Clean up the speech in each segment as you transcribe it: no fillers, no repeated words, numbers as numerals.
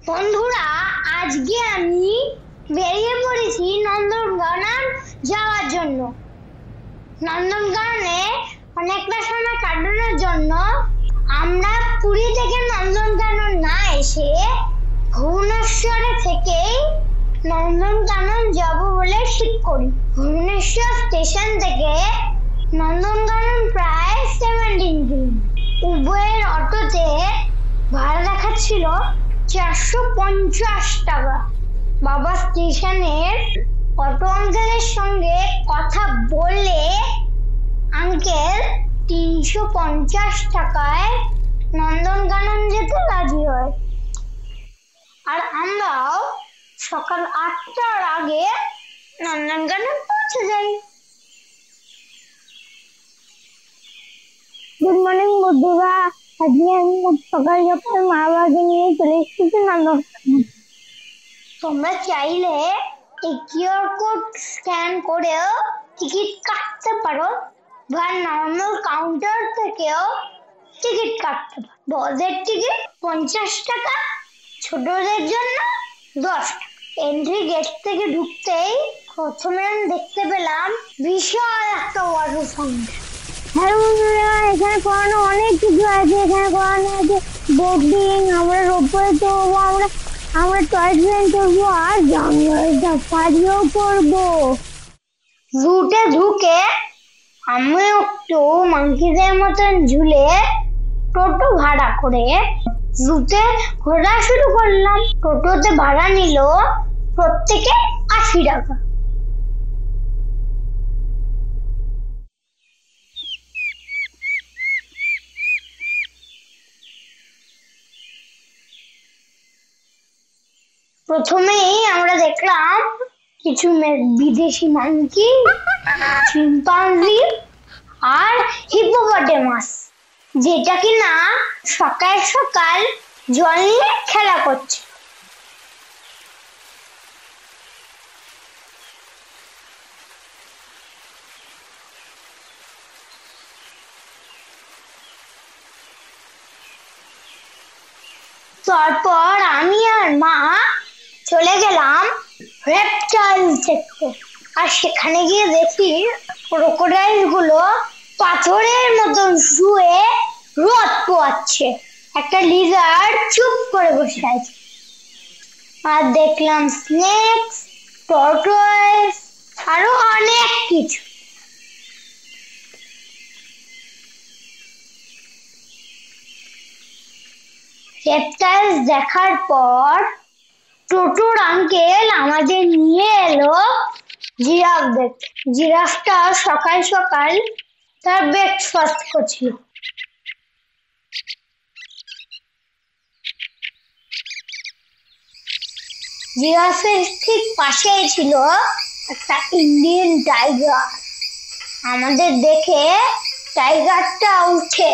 বন্ধুরা, আজকে আমি বেরিয়ে পড়েছি নন্দনকানন যাওয়ার জন্য। নন্দনকাননে অনেকটা সময় কাটানোর জন্য আমরা পুরী থেকে নন্দনকানন না এসে ভুবনেশ্বরে থেকেই নন্দনকানন যাব বলে ঠিক করি। ভুবনেশ্বর স্টেশন থেকে নন্দনকানন প্রায় 17 কিলোমিটার। উভয়ের অটোতে ভাড়া দেখাচ্ছিল 450 টাকা। বাবা স্টেশনের অটো আঙ্কেলের সঙ্গে কথা বলে আঙ্কেল 350 টাকায় নন্দনকানন যেতে রাজি হয়। আর আমরাও সকাল 8টার আগে নন্দনকানন পৌঁছে যাই। গুড মর্নিং বন্ধুরা, আজকে আমি সকাল সকাল মা বাবাকে নিয়ে চলে এসেছি নন্দনকানন। তোমরা চাইলে এই কিউআর কোড স্ক্যান করেও টিকিট কাটতে পারো বা নর্মাল কাউন্টার থেকেও টিকিট কাটতে পারো। বড়দের টিকিট 50 টাকা, ছোটদের জন্য 10 টাকা। এন্ট্রি গেট থেকে ঢুকতেই প্রথমে আমি দেখতে পেলাম বিশাল একটা ওয়াটার ফাউন্টেন। হ্যাঁ বন্ধুরা, এখানে করানো অনেক কিছু আছে। এখানে করানো আছে বোটিং, আমরা রোপওয়ে চড়বো, আমরা টয় ট্রেন চড়বো আর জঙ্গল সাফারিও করবো। জুতে ঢুকে আমি একটু মাঙ্কিদের মতন ঝুলে টোটো ভাড়া করে জুতে ঘোরা শুরু করলাম। টোটোতে ভাড়া নিল প্রত্যেকে 80 টাকা। প্রথমেই আমরা দেখলাম কিছু বিদেশি মাঙ্কি, চিম্পাঞ্জি আর হিপোপটেমাস, যেটা কিনা সকাল সকাল জল নিয়ে খেলা করছে। তারপর আমি আর মা চলে গেলাম রেপটাইল দেখতে। আর সেখানে গিয়ে দেখি ক্রোকোডাইল গুলো পাথরের মতন শুয়ে রোদ পোয়াচ্ছে। একটা লিজার্ড চুপ করে বসে আছে। আর দেখলাম স্নেকস, টর্টয়েস, আরো অনেক কিছু। রেপটাইলস দেখার পর টোটোর আঙ্কেল আমাদের নিয়ে এলো জিরাফ দেখতে। জিরাফটা সকাল সকাল তার ব্রেকফাস্ট করছিল। জিরাফের ঠিক পাশেই ছিল একটা ইন্ডিয়ান টাইগার। আমাদের দেখে টাইগারটা উঠে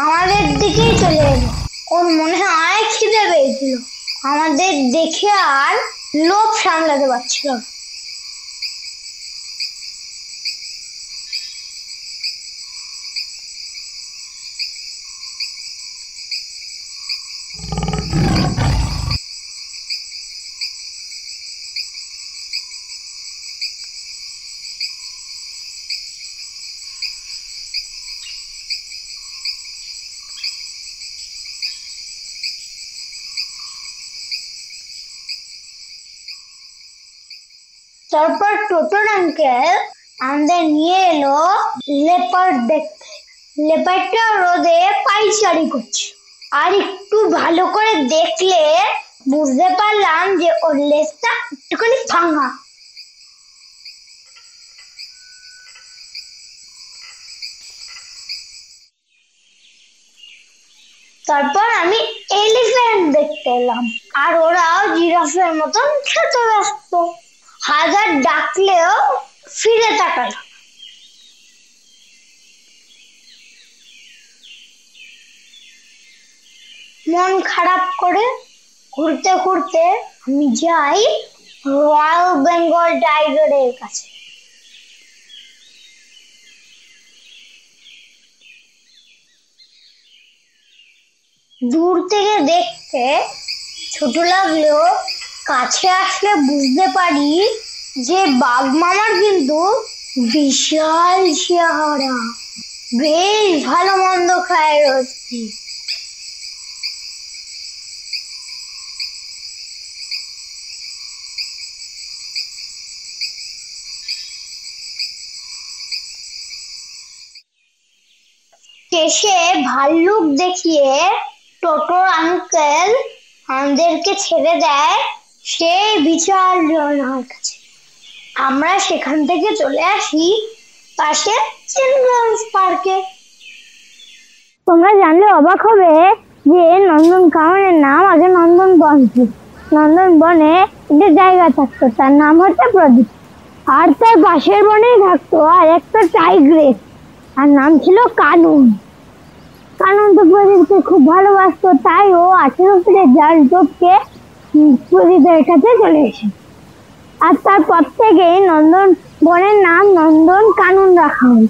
আমাদের দিকেই চলে এলো। ওর মনে হয় খিদে পেয়েছিল। আমাদের দেখে আর লোভ সামলাতে পারছিল না। তারপর টোটোর আঙ্কেল আমাদের নিয়ে এলো লেপার্ড দেখতে। লেপার্ডটা রোদে পায়চারি করছে। আর একটু ভালো করে দেখলে বুঝতে পারলাম যে ওর লেজটা একটুখানি ভাঙা। তারপর আমি এলিফ্যান্ট দেখতে এলাম। আর ওরাও জিরাফের মতন খেতে ব্যস্ত। হাজার ডাকলেও ফিরে তাকাল। মন খারাপ করে ঘুরতে ঘুরতে আমি যাই রয়্যাল বেঙ্গল টাইগারের কাছে। দূর থেকে দেখতে ছোট লাগলেও কাছে আসলে বুঝতে পারি যে বাঘ মামার কিন্তু বিশাল চেহারা, বেশ ভালো মন্দ খায় রোজকি। শেষে ভাল্লুক দেখিয়ে টোটোর আঙ্কেল আমাদেরকে ছেড়ে দেয় সেই বিশাল ঝর্ণার কাছে। আমরা সেখান থেকে চলে আসি পাশে চিলড্রেন্স পার্কে। তোমরা জানলে অবাক হবে যে নন্দনকাননের নাম আগে নন্দনবন ছিল। নন্দনবনে একটা জায়গা থাকতো, তার নাম হচ্ছে প্রদীপ। আর তার পাশের বনেই থাকতো আর একটা টাইগ্রেস, আর নাম ছিল কানুন। কানুন তো প্রদীপকে খুব ভালোবাসতো, তাই ও 18 ফিটের জাল টোপকে প্রদীপের কাছে চলে এসে। আর তারপর থেকে নন্দন বনের নাম নন্দন কানন রাখা হয়।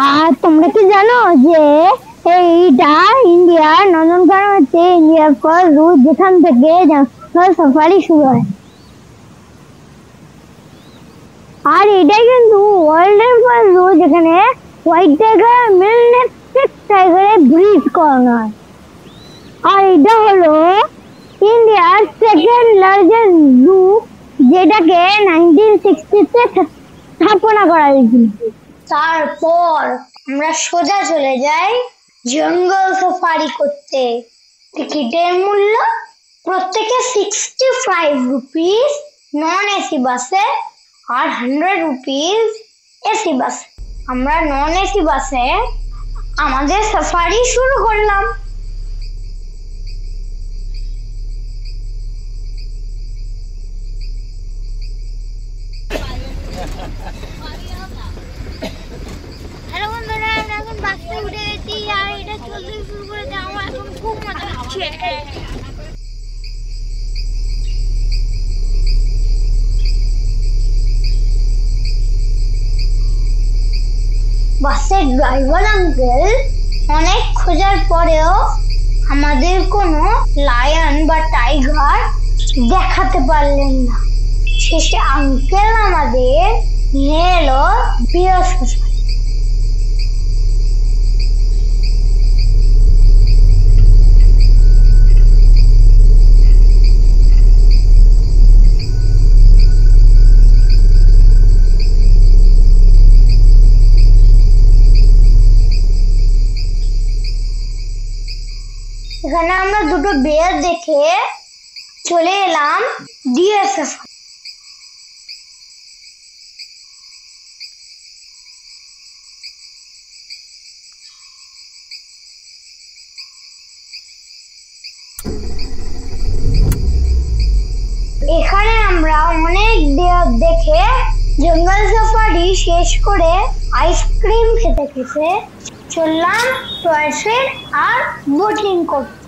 আর তোমরা কি জানো যে এইটা ইন্ডিয়ার নন্দনকানন হচ্ছে ইন্ডিয়ার ফার্স্ট রুট, যেখান থেকে সাফারি শুরু হয়। আর এটাই কিন্তু ওয়ার্ল্ডের ফার্স্ট রুট যেখানে হোয়াইট টাইগার মিলনেট টাইগারে ব্রিড করানো হয়। আর এটা হলো ইন্ডিয়ার সেকেন্ড লার্জেস্ট জু, যেটাকে 1960-তে স্থাপনা করা হয়েছিল। তারপর আমরা সোজা চলে যাই জঙ্গল সাফারি করতে। টিকিটের মূল্য প্রত্যেকে 65 রুপিস নন এসি বাসে আর 100 রুপিস এসি বাসে। আমরা নন এসি বাসে আমাদের সাফারি শুরু করলাম। হ্যালো বন্ধুরা, আমরা এখন বাসে উঠে গেছি আর এটা চলতে শুরু করেছে। আমার এখন খুব মজা হচ্ছে। বাসের ড্রাইভার আঙ্কেল অনেক খোঁজার পরেও আমাদের কোনো লায়ন বা টাইগার দেখাতে পারলেন না। শেষে আঙ্কেল আমাদের নিয়ে এলো বিয়ার সাফারি। এখানে আমরা দুটো বেয়ার দেখে চলে এলাম ডিয়ার সাফারি। এখানে আমরা অনেক বেয়ার দেখে জঙ্গল সাফারি শেষ করে আইসক্রিম খেতে খেতে চললাম টয় ট্রেন আর বোটিং করতে।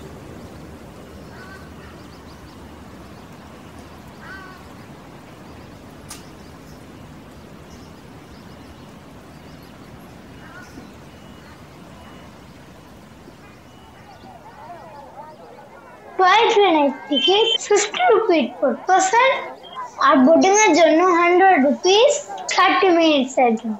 টয় ট্রেনের টিকিট 50 রুপিস per person আর বোটিং এর জন্য 100 রুপিস 30 মিনিটস এর জন্য।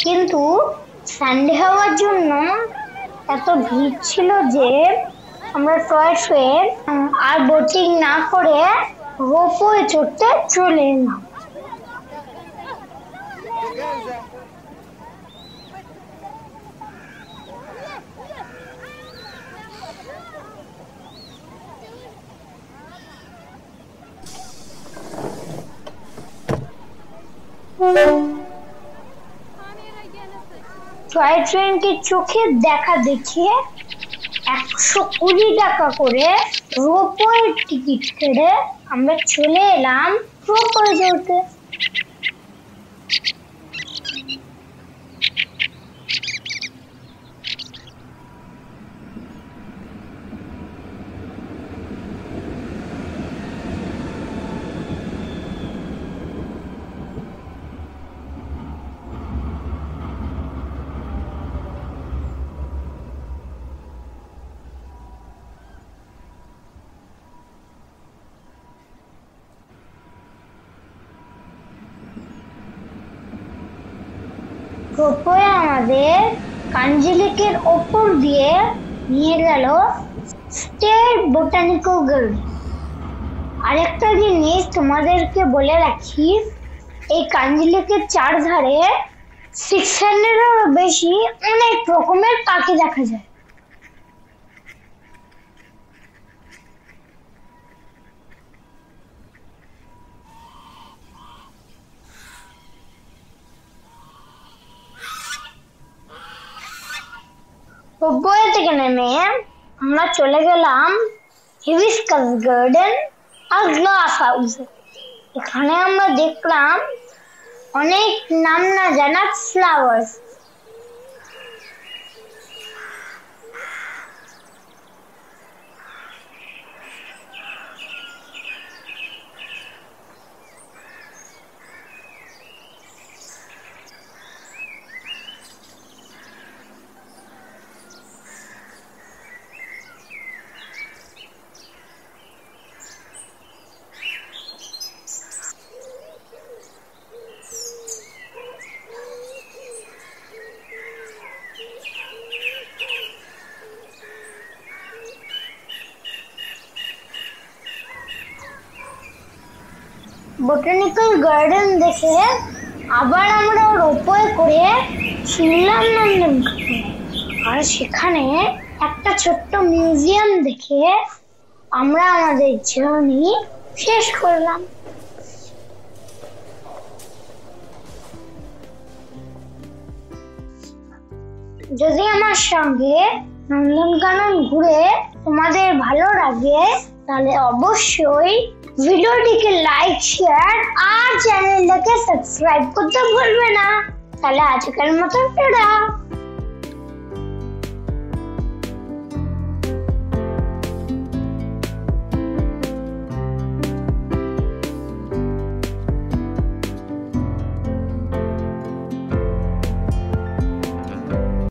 কিন্তু সানডে হওয়ার জন্য এত ভিড় ছিল যে আমরা টয় ট্রেন আর বোটিং না করে রোপওয়ে চড়তে চলে এলাম। টয় ট্রেনকে চোখে দেখা দেখিয়ে 1 120 টাকা করে রোপওয়ের টিকিট কেটে আমরা চলে এলাম রোপওয়ে চড়তে। রোপওয়ে আমাদের কাঞ্জি লেকের ওপর দিয়ে নিয়ে গেল স্টেট বোটানিক্যাল গার্ডেন। আরেকটা জিনিস তোমাদেরকে বলে রাখি, এই কাঞ্জি লেকের চারধারে 600-এরও বেশি অনেক রকমের পাখি দেখা যায়। রোপওয়ে থেকে নেমে আমরা চলে গেলাম হিবিস্কাস গার্ডেন আর গ্লাস হাউস। এখানে আমরা দেখলাম অনেক নাম না জানা ফ্লাওয়ার্স। বোটানিক্যাল গার্ডেন দেখে আবার আমরা রোপওয়ে করে শুনলাম নন্দনকাননে, আর সেখানে একটা ছোট্ট মিউজিয়াম দেখে আমরা আমাদের জার্নি শেষ করলাম। যদি আমার সঙ্গে নন্দনকানন ঘুরে তোমাদের ভালো লাগে তাহলে অবশ্যই ভিডিওটিকে লাইক, শেয়ার আর চ্যানেলটাকে সাবস্ক্রাইব করতে ভুলবে না। তাহলে আজকের মতো টাটা।